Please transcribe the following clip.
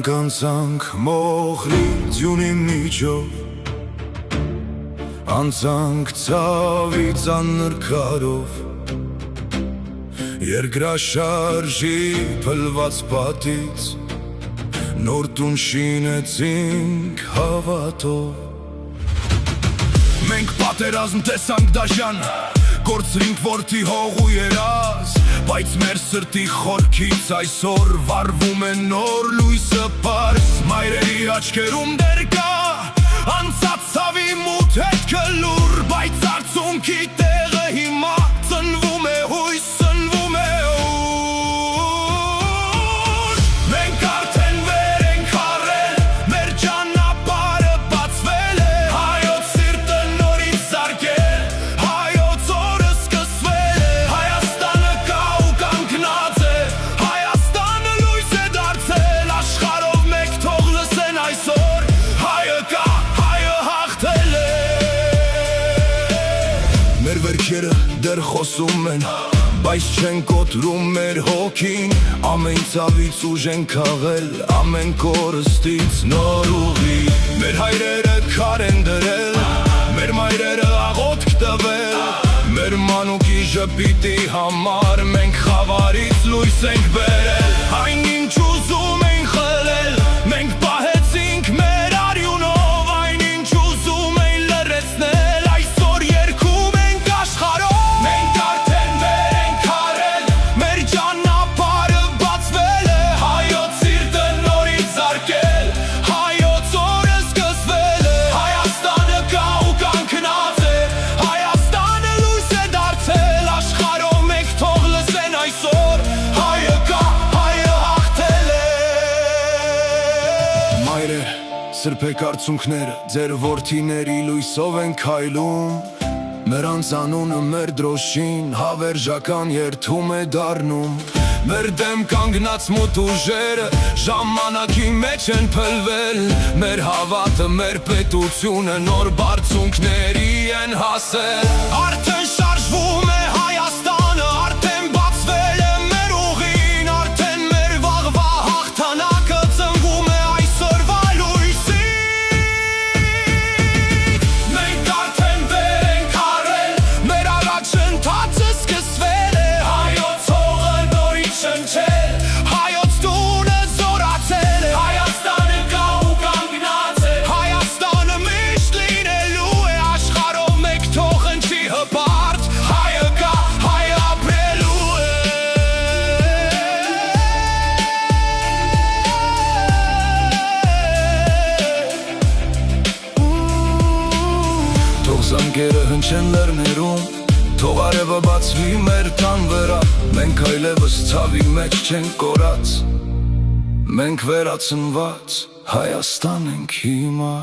Մենք անցանք մոխրի ձյունի միջով, անցանք ցավի ծանր քարով, երկրաշարժի փլված պատից նոր տուն շինեցինք հավատով։ Մենք պատերազմ տեսանք դաժան, կորցրինք որդի հող ու երազ, բայց մեր սրտի խորքից այսօր վառվում է նոր լույսը պարզ։ Մայրերի աչքերում դեր կա անցած ցավի մութ հետքը լուր, բայց արցունքի տեղը հիմա ծնվում է հույս, ծնվում է ուր։ Մենք արդեն վեր ենք առել, մեր ճանապարհը բացվել է, հայոց սիրտը նորից զարկել, հայոց օրը սկսվել է, Հայաստանը կա ու կանգնած է, Հայաստանը լույս է դարձել, աշխարհով մեկ թող լսեն այսօր, հայը կա, հայը հաղթել է։ Մեր վերքերը դեռ խոսում են, բայց չեն կոտրում մեր հոգին, ամեն ցավից ուժ են քաղել, ամեն կորստից նոր ուղի։ Մեր հայրերը քար են դրել, մեր մայրերը աղոթք տվել, մեր մանուկի ժպիտի համար մենք խավարից լույս ենք բերել, այն ինչ ուզում են խլել, մենք պահեցինք մեր արյունով, այն ինչ ուզում են լրացնել, այսօր երգում ենք աշխարհով։ Մենք արդեն վեր ենք առել, մեր ճանապարհը բացվել է, հայոց սիրտը նորից զարկել, հայոց օրը սկսվել է, Հայաստանը կա ու կանգնած է, Հայաստանը լույս է դարձել, աշխարհով մեկ թող լսեն այսօր, հայը կա, հայը հաղթել է։ Մայրեր, սրբեք արցունքները, ձեր որդիների լույսով են քայլում, Նրանց անունը մեր դրոշին հավերժական երդում է դառնում, մեր դեմ կանգնած մութ ուժերը ժամանակի մեջ են փլվել, մեր հավատը, մեր պետությունը նոր բարձունքների են հասել, արդեն շարժվում է Հայաստանը, արդեն բացվել է մեր ուղին, արդեն մեր վաղվա հաղթանակը ծնվում է այսօրվա լույսից։ Մենք արդեն վեր ենք առել, մեր առաջընթացը սկսվել է, հայոց հողը նորից շնչել, հայոց տունը զորացել է, Հայաստանը կա ու կանգնած է, Հայաստանը միշտ լինելու է, աշխարհով մեկ թող հնչի հպարտ, հայը կա, հայը ապրելու է։ Թող զանգերը հնչեն լեռներում, թող արևը բացվի մեր տան վրա, մենք այլևս ցավի մեջ չենք կորած, մենք վերածնված Հայաստան ենք հիմա։